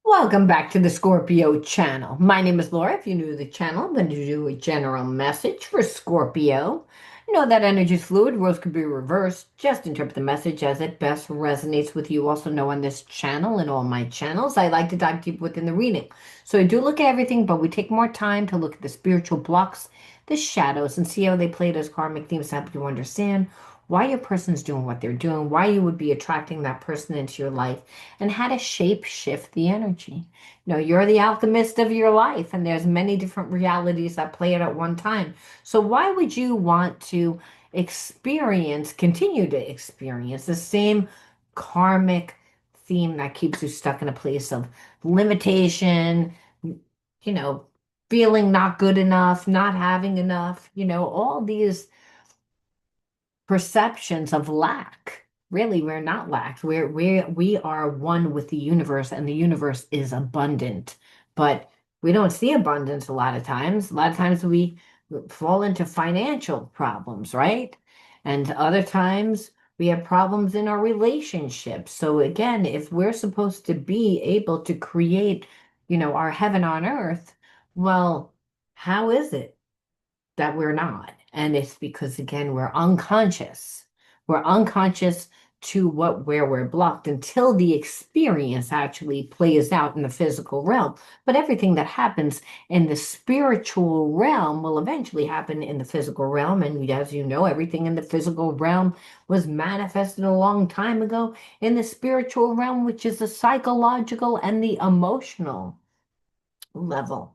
Welcome back to the Scorpio channel. My name is Laura. If you're new to the channel, I'm going to do a general message for Scorpio. Know that energy is fluid, roles can be reversed. Just interpret the message as it best resonates with you. Also know on this channel and all my channels, I like to dive deep within the reading. So I do look at everything, but we take more time to look at the spiritual blocks, the shadows, and see how they play as karmic themes to help you understand why your person's doing what they're doing, why you would be attracting that person into your life, and how to shape shift the energy. You're the alchemist of your life, and there's many different realities that play it at one time. So why would you want to continue to experience the same karmic theme that keeps you stuck in a place of limitation, you know, feeling not good enough, not having enough, all these perceptions of lack. Really, we're not lack. We are one with the universe, and the universe is abundant. But we don't see abundance a lot of times. A lot of times we fall into financial problems, right? And other times we have problems in our relationships. So again, if we're supposed to be able to create, our heaven on earth, well, how is it that we're not? And it's because, again, we're unconscious. We're unconscious to where we're blocked until the experience actually plays out in the physical realm. But everything that happens in the spiritual realm will eventually happen in the physical realm. And as you know, everything in the physical realm was manifested a long time ago in the spiritual realm, which is the psychological and the emotional level.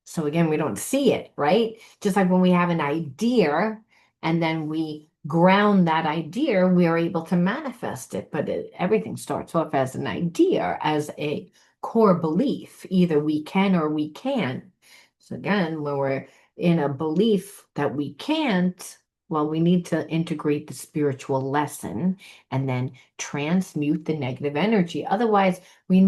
So again, we don't see it, right? Just like when we have an idea and then we ground that idea, we are able to manifest it. But everything starts off as an idea, as a core belief. Either we can or we can't. So again, when we're in a belief that we can't, well, we need to integrate the spiritual lesson and then transmute the negative energy. Otherwise, we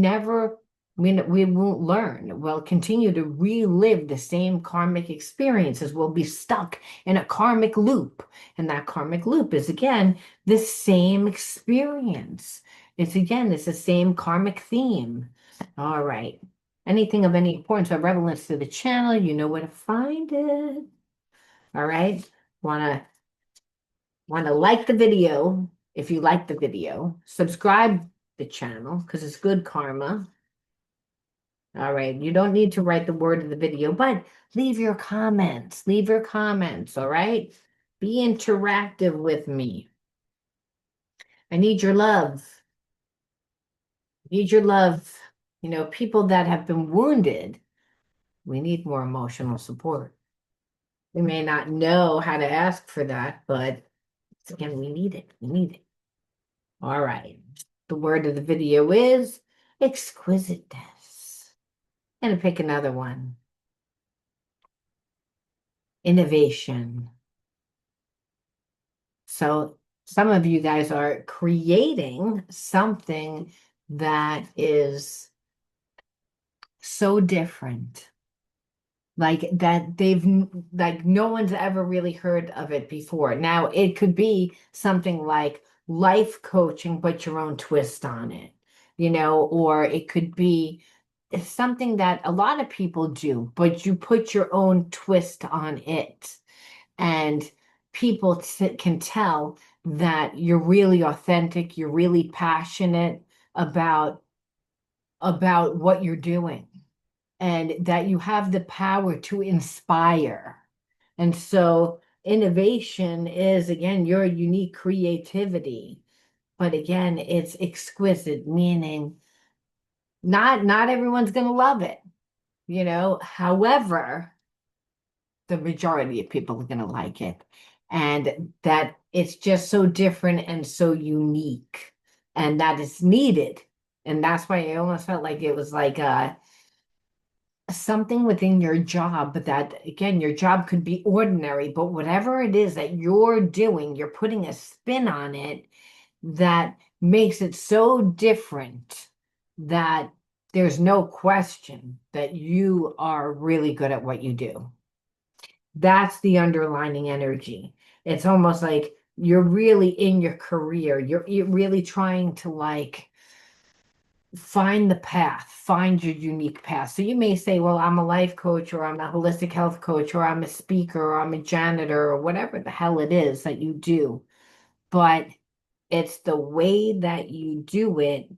won't learn. We'll continue to relive the same karmic experiences. We'll be stuck in a karmic loop. And that karmic loop is, again, the same experience. It's the same karmic theme. All right. Anything of any importance or relevance to the channel, you know where to find it. All right. Wanna wanna like the video if you like the video. Subscribe the channel because it's good karma. All right. You don't need to write the word of the video, but leave your comments. Leave your comments. All right. Be interactive with me. I need your love. Need your love. People that have been wounded, we need more emotional support. We may not know how to ask for that, but again, we need it. We need it. All right. The word of the video is exquisiteness. And pick another one. Innovation. So some of you guys are creating something that is so different. Like that like no one's ever really heard of it before. Now it could be something like life coaching, but your own twist on it, or it could be something that a lot of people do, but you put your own twist on it. And people can tell that you're really authentic, you're really passionate about what you're doing, and that you have the power to inspire. And so innovation is, again, your unique creativity, but again, it's exquisite, meaning not everyone's going to love it, however, the majority of people are going to like it. And that it's just so different and so unique, and that it's needed. And that's why I almost felt like it was like something within your job, but that again, your job could be ordinary, but whatever it is that you're doing, you're putting a spin on it that makes it so different that there's no question that you are really good at what you do. That's the underlining energy. It's almost like you're really in your career. You're really trying to like find the path, find your unique path. So you may say, well, I'm a life coach, or I'm a holistic health coach, or I'm a speaker, or I'm a janitor, or whatever the hell it is that you do. But it's the way that you do it,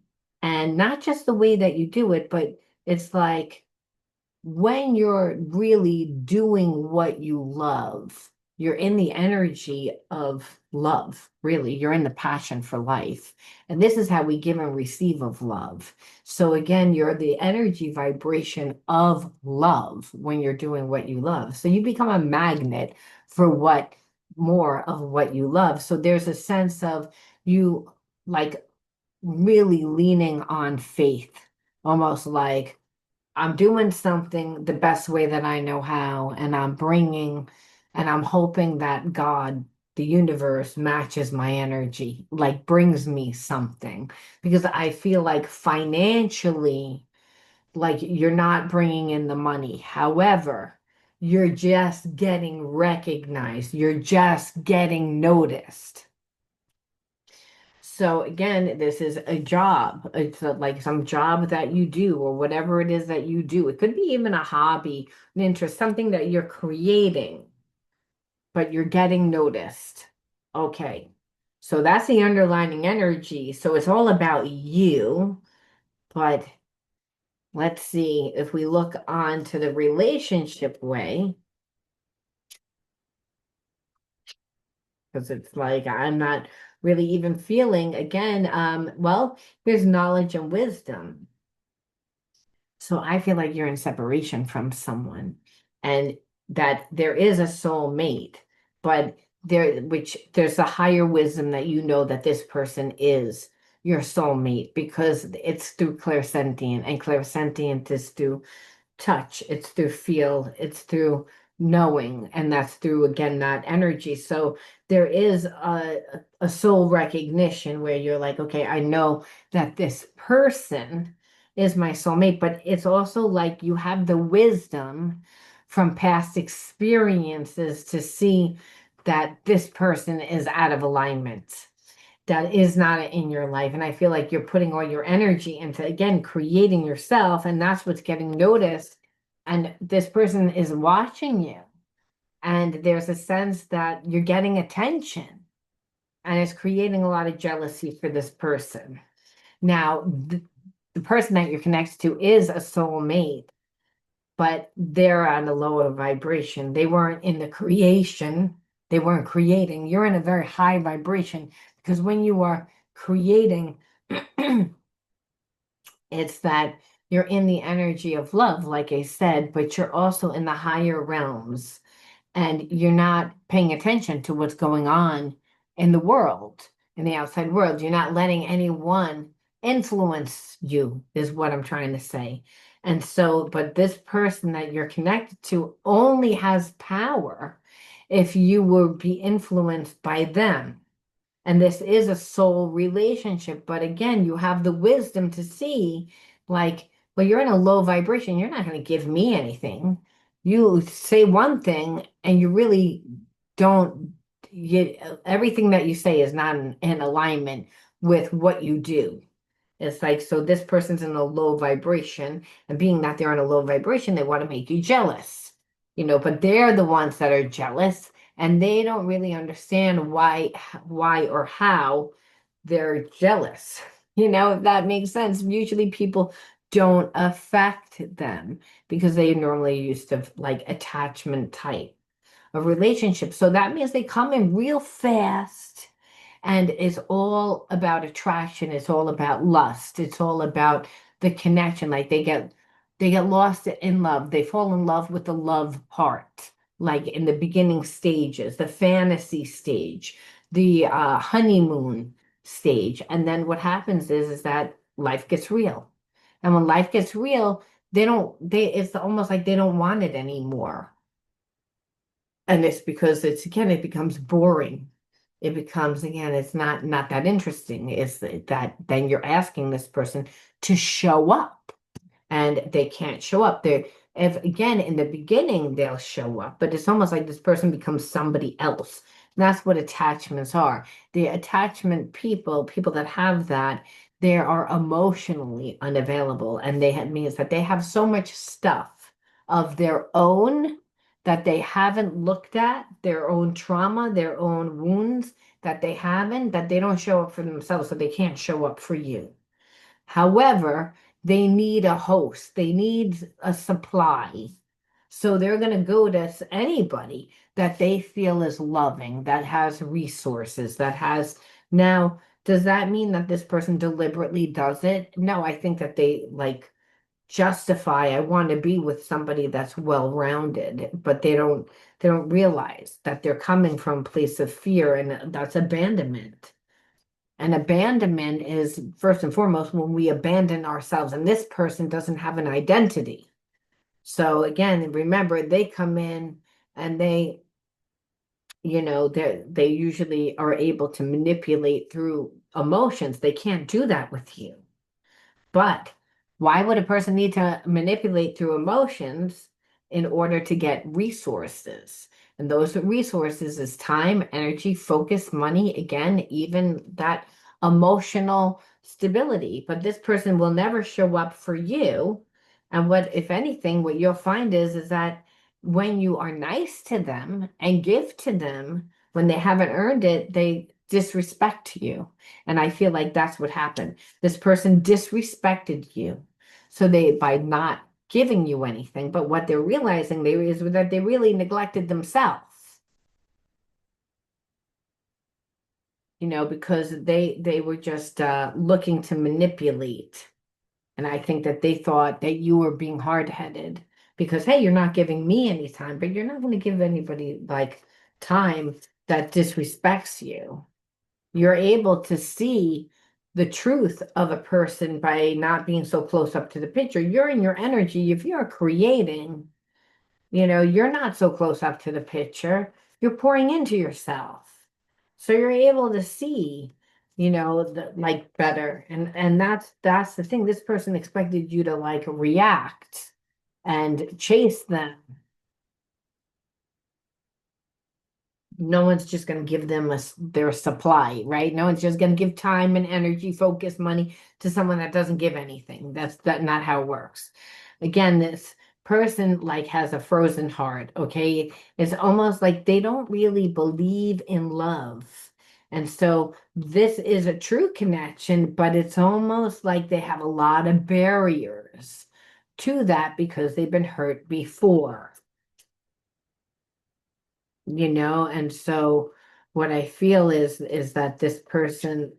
and not just the way that you do it, but it's like when you're really doing what you love, you're in the energy of love, really. You're in the passion for life. And this is how we give and receive of love. So, again, you're the energy vibration of love when you're doing what you love. So, you become a magnet for what more of what you love. So, there's a sense of you like really leaning on faith, almost like, I'm doing something the best way that I know how, and I'm bringing, and I'm hoping that God, the universe, matches my energy, like brings me something. Because I feel like financially, like you're not bringing in the money. However, you're just getting recognized, you're just getting noticed. So again, this is a job. It's like some job that you do or whatever it is that you do. It could be even a hobby, an interest, something that you're creating, but you're getting noticed. Okay. So that's the underlining energy. So it's all about you. But let's see if we look on to the relationship way, because it's like I'm not really even feeling again. Well, there's knowledge and wisdom. So I feel like you're in separation from someone and that there is a soulmate, but there's a higher wisdom that you know that this person is your soulmate because it's through clairsentient, and clairsentient is through touch, it's through feel, it's through knowing, and that's through again that energy. So there is a soul recognition where you're like, okay, I know that this person is my soulmate, but it's also like you have the wisdom from past experiences to see that this person is out of alignment, that is not in your life. And I feel like you're putting all your energy into, again, creating yourself, and that's what's getting noticed. And this person is watching you, and there's a sense that you're getting attention, and it's creating a lot of jealousy for this person. Now, the person that you're connected to is a soulmate, but they're on a lower vibration. They weren't in the creation, they weren't creating. You're in a very high vibration because when you are creating, it's that you're in the energy of love, like I said, but you're also in the higher realms and you're not paying attention to what's going on in the world, in the outside world. You're not letting anyone influence you, is what I'm trying to say. And so, but this person that you're connected to only has power if you will be influenced by them. And this is a soul relationship. But again, you have the wisdom to see, like, well, you're in a low vibration. You're not going to give me anything. You say one thing and you really don't, you, everything that you say is not in alignment with what you do. It's like, so this person's in a low vibration, and being that they're in a low vibration, they want to make you jealous, but they're the ones that are jealous, and they don't really understand why or how they're jealous. If that makes sense. Usually people don't affect them because they normally used to like attachment type of relationship. So that means they come in real fast and it's all about attraction. It's all about lust. It's all about the connection. Like they get lost in love. They fall in love with the love part, like in the beginning stages, the fantasy stage, the honeymoon stage. And then what happens is that life gets real. And when life gets real, it's almost like they don't want it anymore. And it's because it becomes boring. It becomes, again, it's not that interesting. It's that then you're asking this person to show up and they can't show up. If again in the beginning they'll show up, but it's almost like this person becomes somebody else. And that's what attachments are. The attachment people that have that, they are emotionally unavailable. And they have means that they have so much stuff of their own that they haven't looked at, their own trauma, their own wounds that they haven't, that they don't show up for themselves, so they can't show up for you. However, they need a host, they need a supply. So they're going to go to anybody that they feel is loving, that has resources, that has. Now, does that mean that this person deliberately does it? No, I think that they like justify, I want to be with somebody that's well-rounded, but they don't realize that they're coming from a place of fear, and that's abandonment. And abandonment is first and foremost when we abandon ourselves, and this person doesn't have an identity. So again, remember, they come in and they usually are able to manipulate through emotions. They can't do that with you. But why would a person need to manipulate through emotions in order to get resources? And those resources is time, energy, focus, money, again, even that emotional stability. But this person will never show up for you. And what, if anything, what you'll find is that when you are nice to them and give to them, when they haven't earned it, they disrespect you. And I feel like that's what happened. This person disrespected you. So they, by not giving you anything, but what they're realizing they is that they really neglected themselves, because they were just looking to manipulate. And I think that they thought that you were being hard-headed because, hey, you're not giving me any time, but you're not going to give anybody like time that disrespects you. You're able to see the truth of a person by not being so close up to the picture. You're in your energy. If you're creating, you're not so close up to the picture. You're pouring into yourself. So you're able to see, like better. And that's the thing. This person expected you to like react and chase them. No one's just going to give them their supply, right? No one's just going to give time and energy, focus, money to someone that doesn't give anything. That's not how it works. Again, this person like has a frozen heart, okay? It's almost like they don't really believe in love. And so this is a true connection, but it's almost like they have a lot of barriers to that because they've been hurt before. And so what I feel is that this person,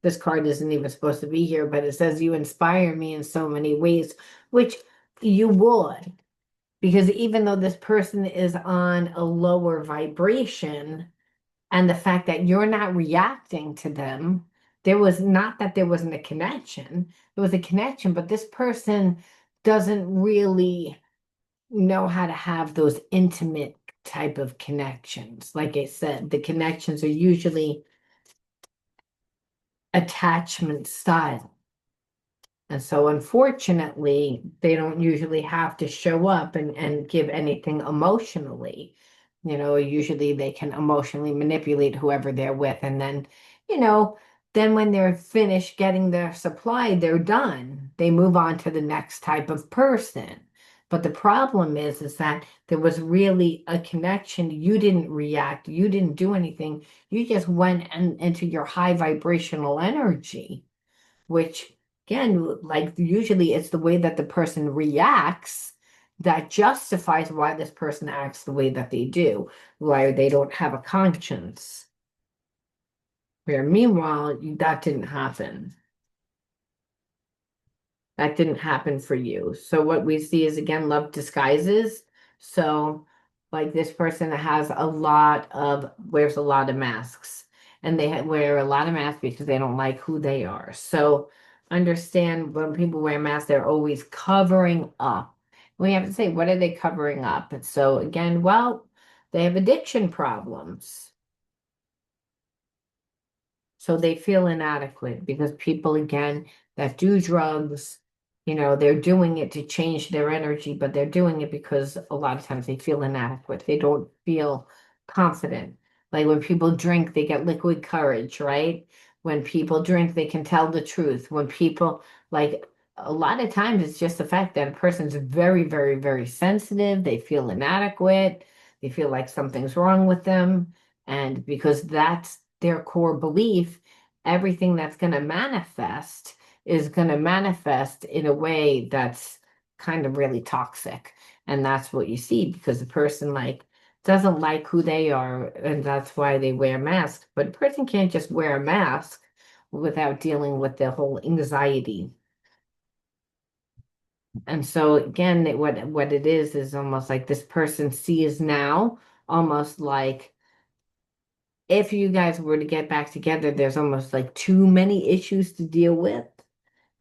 this card isn't even supposed to be here, but it says you inspire me in so many ways, which you would, because even though this person is on a lower vibration, and the fact that you're not reacting to them, there was not that there wasn't a connection, there was a connection, but this person doesn't really know how to have those intimate type of connections. Like I said, the connections are usually attachment style. And so, unfortunately, they don't usually have to show up and give anything emotionally. Usually they can emotionally manipulate whoever they're with. And you know, then when they're finished getting their supply, they're done. They move on to the next type of person. But the problem is that there was really a connection. You didn't react. You didn't do anything. You just went into your high vibrational energy, which again, like usually it's the way that the person reacts that justifies why this person acts the way that they do, why they don't have a conscience. Where meanwhile, that didn't happen. That didn't happen for you. So what we see is again, love disguises. So like this person has wears a lot of masks, and they wear a lot of masks because they don't like who they are. So understand when people wear masks, they're always covering up. We have to say, what are they covering up? And so again, well, they have addiction problems. So they feel inadequate because people, again, that do drugs, they're doing it to change their energy, but they're doing it because a lot of times they feel inadequate. They don't feel confident. Like when people drink, they get liquid courage, right? When people drink, they can tell the truth. When people, like, a lot of times it's just the fact that a person's very, very, very sensitive. They feel inadequate. They feel like something's wrong with them. And because that's their core belief, everything that's going to manifest is going to manifest in a way that's kind of really toxic. And that's what you see because the person, like, doesn't like who they are, and that's why they wear masks. But a person can't just wear a mask without dealing with the whole anxiety. And so again, what it is almost like this person sees now, almost like if you guys were to get back together, there's almost like too many issues to deal with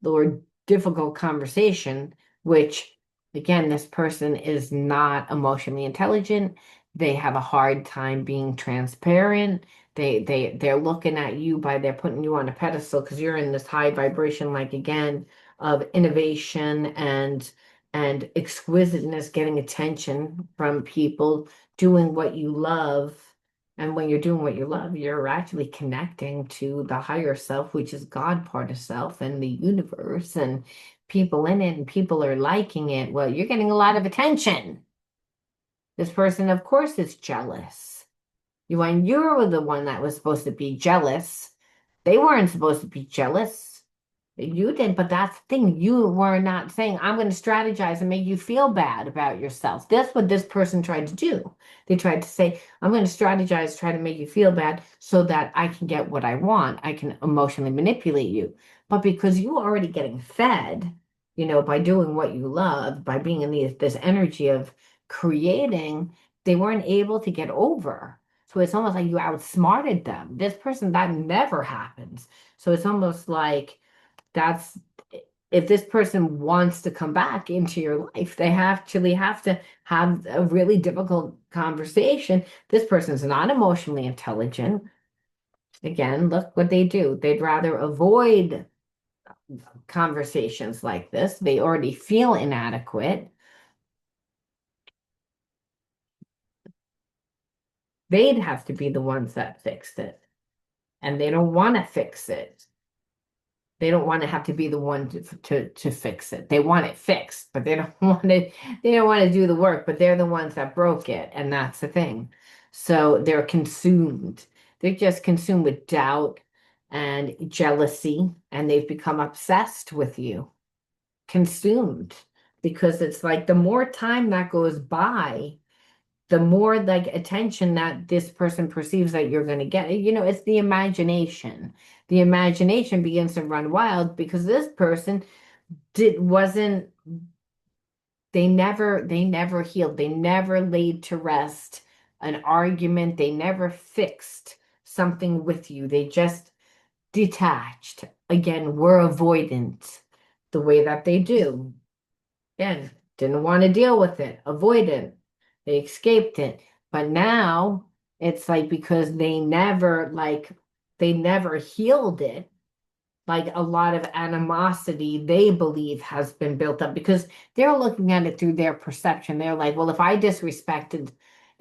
or difficult conversation, which again, this person is not emotionally intelligent. They have a hard time being transparent. They're looking at you by they're putting you on a pedestal because you're in this high vibration, like again, of innovation and exquisiteness, getting attention from people, doing what you love. And when you're doing what you love, you're actually connecting to the higher self, which is God part of self and the universe and people in it, and people are liking it. Well, you're getting a lot of attention. This person, of course, is jealous. You're the one that was supposed to be jealous. They weren't supposed to be jealous. You did, but that's the thing. You were not saying, I'm going to strategize and make you feel bad about yourself. That's what this person tried to do. They tried to say, I'm going to strategize, try to make you feel bad so that I can get what I want. I can emotionally manipulate you. But because you were already getting fed, by doing what you love, by being in this energy of creating, they weren't able to get over. So it's almost like you outsmarted them. This person, that never happens. So it's almost like, that's if this person wants to come back into your life, they actually have to have a really difficult conversation. This person's not emotionally intelligent. Again, look what they do. They'd rather avoid conversations like this. They already feel inadequate. They'd have to be the ones that fixed it, and they don't want to fix it. They don't want to have to be the one to fix it. They want it fixed, but they don't want to they don't want to do the work, but they're the ones that broke it, and that's the thing. So they're consumed. They're just consumed with doubt and jealousy, and they've become obsessed with you, consumed, because it's like the more time that goes by, the more like attention that this person perceives that you're going to get. It's the imagination. The imagination begins to run wild because this person did wasn't they never healed. They never laid to rest an argument. They never fixed something with you. They just detached. Again, were avoidant the way that they do. Again, didn't want to deal with it, avoidant. They escaped it. But now it's like because they never healed it, like a lot of animosity they believe has been built up because they're looking at it through their perception. They're like, well, if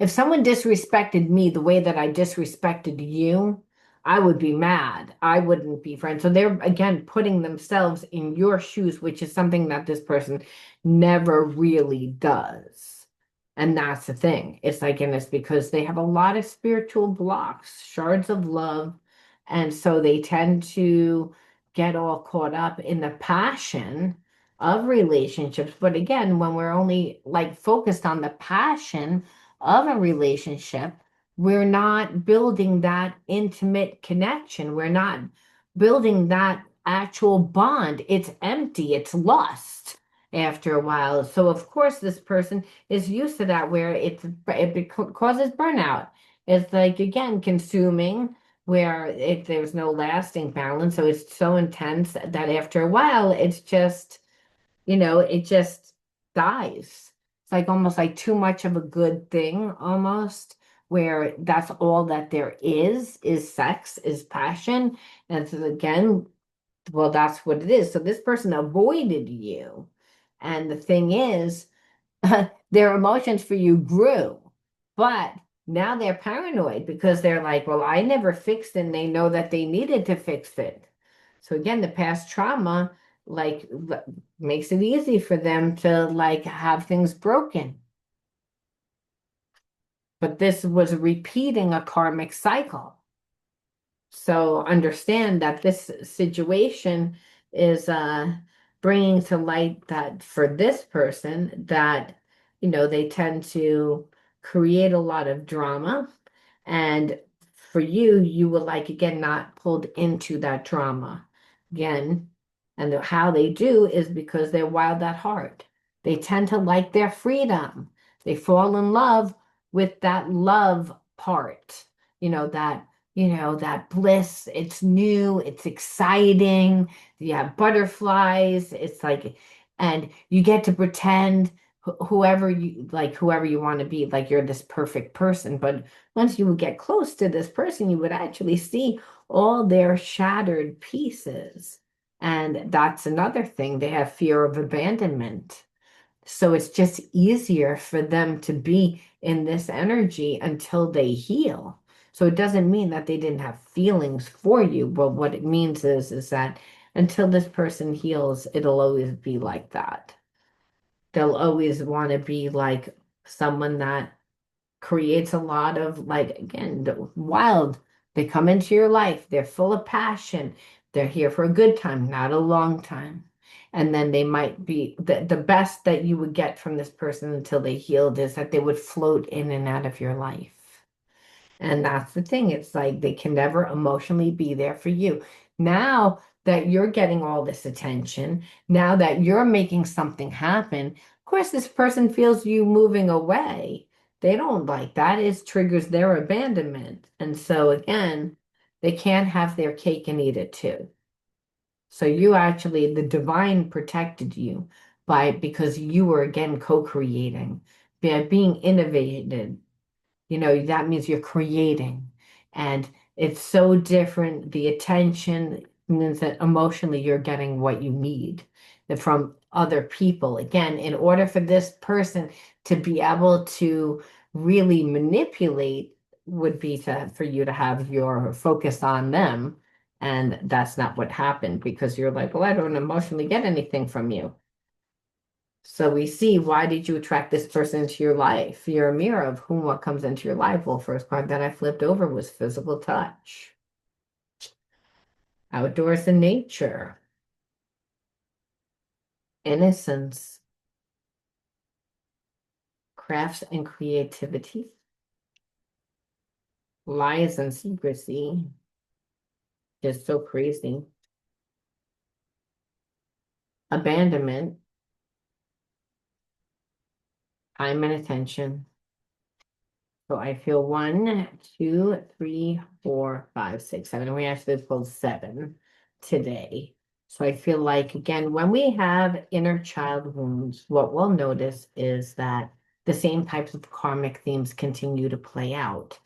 someone disrespected me the way that I disrespected you, I would be mad. I wouldn't be friends. So they're again putting themselves in your shoes, which is something that this person never really does. And that's the thing. It's like, and it's because they have a lot of spiritual blocks, shards of love. And so they tend to get all caught up in the passion of relationships. But again, when we're only like focused on the passion of a relationship, we're not building that intimate connection. We're not building that actual bond. It's empty, it's lust after a while. So of course this person is used to that where causes burnout. It's like again consuming where there's no lasting balance. So it's so intense that after a while, it just dies. It's like almost like too much of a good thing, almost, where that's all that there is sex, is passion. And so again, well, that's what it is. So this person avoided you. And the thing is, their emotions for you grew. But Now they're paranoid because they're like, well, I never fixed it, and they know that they needed to fix it. So again, the past trauma like makes it easy for them to like have things broken. But this was repeating a karmic cycle. So understand that this situation is bringing to light that for this person that, they tend to create a lot of drama. And for you, you will like, again, not pulled into that drama again. And how they do is because they're wild at heart. They tend to like their freedom. They fall in love with that love part, that that bliss. It's new, it's exciting. You have butterflies. It's like, and you get to pretend whoever you want to be, like you're this perfect person. But once you would get close to this person, you would actually see all their shattered pieces. And that's another thing. They have fear of abandonment. So it's just easier for them to be in this energy until they heal. So it doesn't mean that they didn't have feelings for you, but what it means is that until this person heals, it'll always be like that. They'll always want to be like someone that creates a lot of like, again, the wild. They come into your life, they're full of passion, they're here for a good time, not a long time. And then they might be the best that you would get from this person until they healed is that they would float in and out of your life. And that's the thing. It's like they can never emotionally be there for you. Now that you're getting all this attention, now that you're making something happen, of course, this person feels you moving away. They don't like that. It triggers their abandonment. And so, again, they can't have their cake and eat it too. So, you actually, the divine protected you because you were again co-creating, being innovated, that means you're creating. And it's so different. The attention means that emotionally you're getting what you need from other people. Again, in order for this person to be able to really manipulate would be for you to have your focus on them. And that's not what happened because you're like, well, I don't emotionally get anything from you. So we see, why did you attract this person into your life? You're a mirror of whom what comes into your life. Well, first card that I flipped over was physical touch, outdoors and nature, innocence, crafts and creativity, lies and secrecy. Just so crazy. Abandonment, time and attention. So I feel 1, 2, 3, 4, 5, 6, 7. And we actually pulled 7 today. So I feel like, again, when we have inner child wounds, what we'll notice is that the same types of karmic themes continue to play out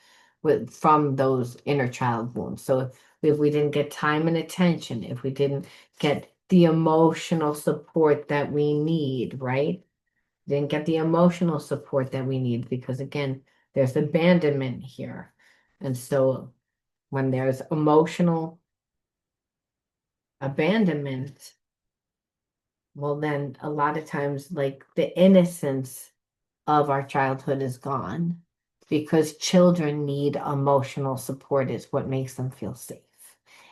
from those inner child wounds. So if we didn't get time and attention, if we didn't get the emotional support that we need, right? Didn't get the emotional support that we need because, again, there's abandonment here. And so when there's emotional abandonment, well, then a lot of times, like the innocence of our childhood is gone because children need emotional support, is what makes them feel safe.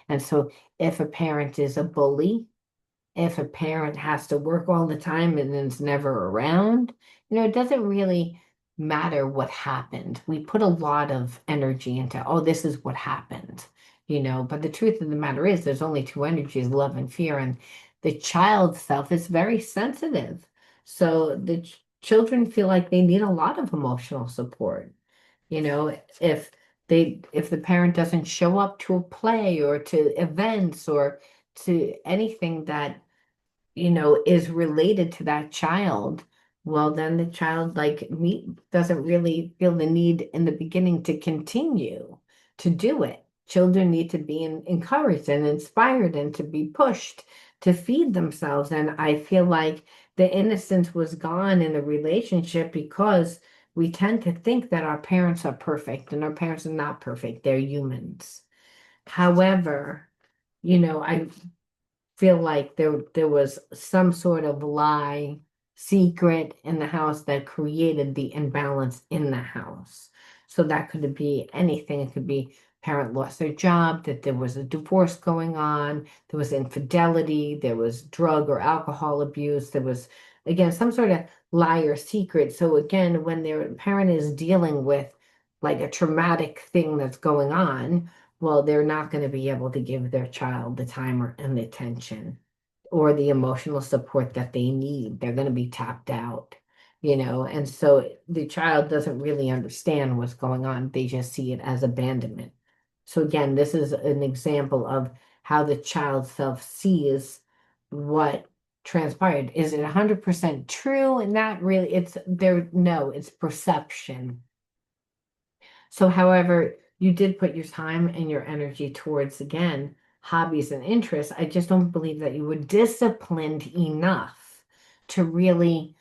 And so if a parent is a bully, if a parent has to work all the time and is never around, it doesn't really matter what happened. We put a lot of energy into, oh, this is what happened, but the truth of the matter is there's only two energies, love and fear. And the child self is very sensitive. So the children feel like they need a lot of emotional support. If if the parent doesn't show up to a play or to events or to anything that is related to that child, well, then the child like me doesn't really feel the need in the beginning to continue to do it. Children need to be encouraged and inspired and to be pushed to feed themselves. And I feel like the innocence was gone in the relationship because we tend to think that our parents are perfect, and our parents are not perfect. They're humans. However, I feel like there was some sort of lie, secret in the house that created the imbalance in the house. So that could be anything. It could be parent lost their job, that there was a divorce going on, there was infidelity, there was drug or alcohol abuse, there was again some sort of lie or secret. So again, when their parent is dealing with like a traumatic thing that's going on, well, they're not going to be able to give their child the time and the attention or the emotional support that they need. They're going to be tapped out, and so the child doesn't really understand what's going on. They just see it as abandonment. So again, this is an example of how the child self sees what transpired. Is it 100% true? And not really, it's there, no, it's perception. So, however, you did put your time and your energy towards, again, hobbies and interests. I just don't believe that you were disciplined enough to really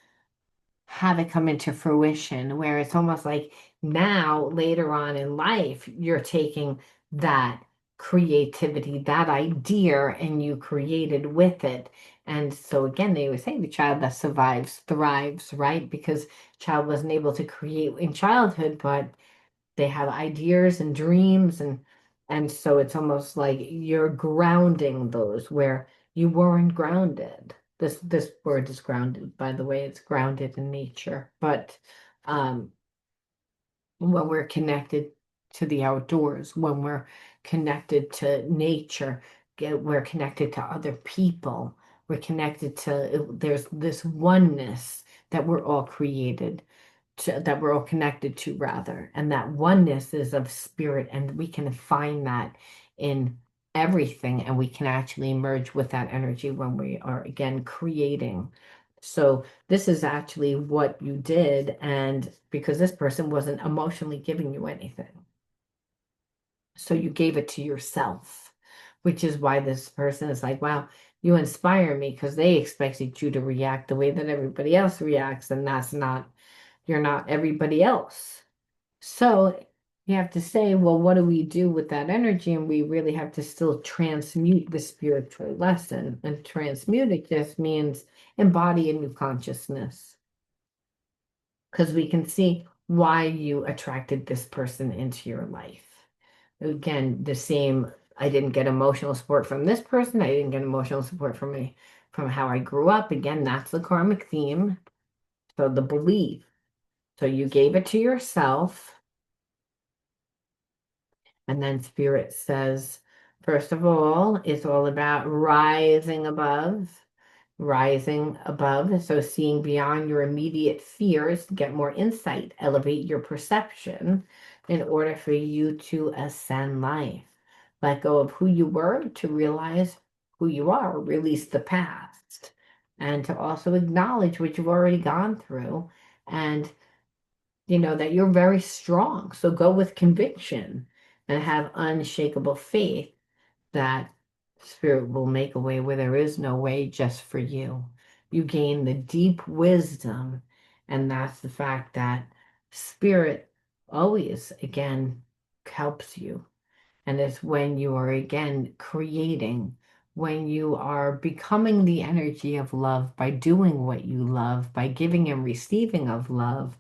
have it come into fruition, where it's almost like now, later on in life, you're taking that creativity, that idea, and you created with it. And so, again, they would say the child that survives thrives, right? Because child wasn't able to create in childhood, but they have ideas and dreams, and so it's almost like you're grounding those where you weren't grounded. This word is grounded, by the way. It's grounded in nature. But um when we're connected to the outdoors, when we're connected to nature, we're connected to other people, we're connected to, there's this oneness that we're all created that we're all connected to, rather. And that oneness is of spirit, and we can find that in everything, and we can actually merge with that energy when we are again creating. So this is actually what you did, and because this person wasn't emotionally giving you anything, so you gave it to yourself, which is why this person is like, wow, you inspire me, because they expected you to react the way that everybody else reacts, and that's not, you're not everybody else. So you have to say, well, what do we do with that energy? And we really have to still transmute the spiritual lesson. And transmute it just means embody a new consciousness. Because we can see why you attracted this person into your life. Again, the same, I didn't get emotional support from this person. I didn't get emotional support from me, from how I grew up. Again, that's the karmic theme. So the belief. So you gave it to yourself. And then Spirit says, first of all, it's all about rising above. So seeing beyond your immediate fears to get more insight, elevate your perception in order for you to ascend life. Let go of who you were to realize who you are, release the past, and to also acknowledge what you've already gone through. And that you're very strong. So go with conviction and have unshakable faith that Spirit will make a way where there is no way, just for you. You gain the deep wisdom, and that's the fact that Spirit always, again, helps you. And it's when you are, again, creating, when you are becoming the energy of love by doing what you love, by giving and receiving of love,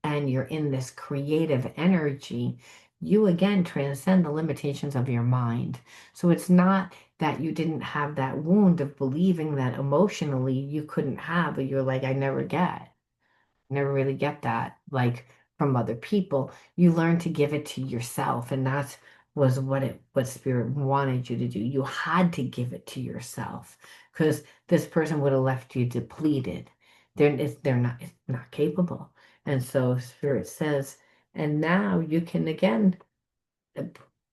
and you're in this creative energy, you again transcend the limitations of your mind. So it's not that you didn't have that wound of believing that emotionally you couldn't have, but you're like, I never really get that, like from other people. You learn to give it to yourself, and that's was what Spirit wanted you to do. You had to give it to yourself, because this person would have left you depleted. They're not capable. And so Spirit says, and now you can again uh,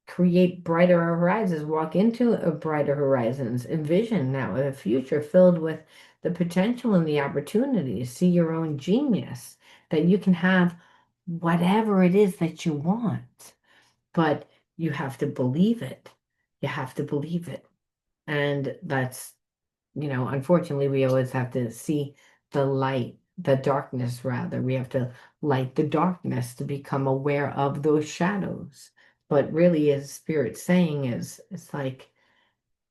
create brighter horizons, walk into a brighter horizons, envision now a future filled with the potential and the opportunities, see your own genius, that you can have whatever it is that you want, but you have to believe it. You have to believe it. And that's, unfortunately, we always have to see the light the darkness rather. We have to light the darkness to become aware of those shadows. But really, as Spirit's saying, is it's like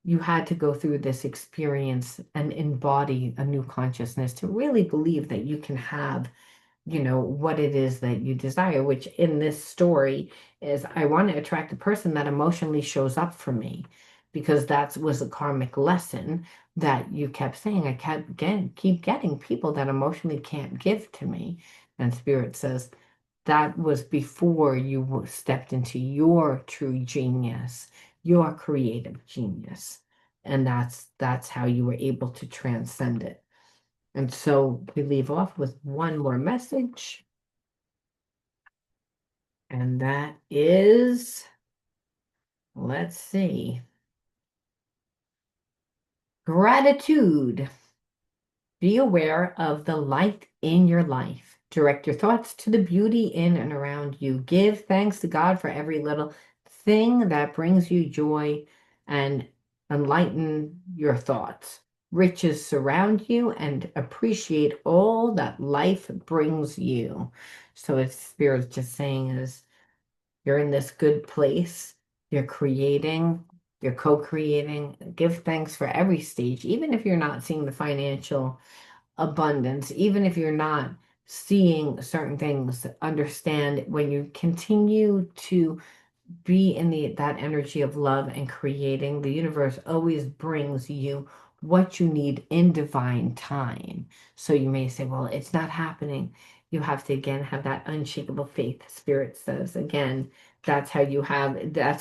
you had to go through this experience and embody a new consciousness to really believe that you can have, what it is that you desire, which in this story is I want to attract a person that emotionally shows up for me because that was a karmic lesson that you kept saying. I keep getting people that emotionally can't give to me. And Spirit says that was before you stepped into your true genius, your creative genius. And that's how you were able to transcend it. And so we leave off with one more message, and that is, let's see, gratitude. Be aware of the light in your life. Direct your thoughts to the beauty in and around you. Give thanks to God for every little thing that brings you joy and enlighten your thoughts. Riches surround you and appreciate all that life brings you. So it's Spirit's just saying is you're in this good place. You're creating, you're co-creating. Give thanks for every stage, even if you're not seeing the financial abundance, even if you're not seeing certain things, understand when you continue to be in that energy of love and creating, the universe always brings you what you need in divine time. So you may say, well, it's not happening. You have to again have that unshakable faith. Spirit says again, that's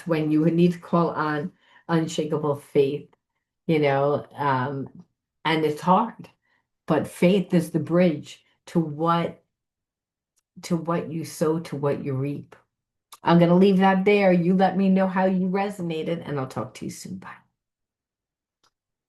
when you would need to call on unshakable faith, you know, um, and it's hard, but faith is the bridge to what you sow, to what you reap. I'm going to leave that there. You let me know how you resonated, and I'll talk to you soon. Bye.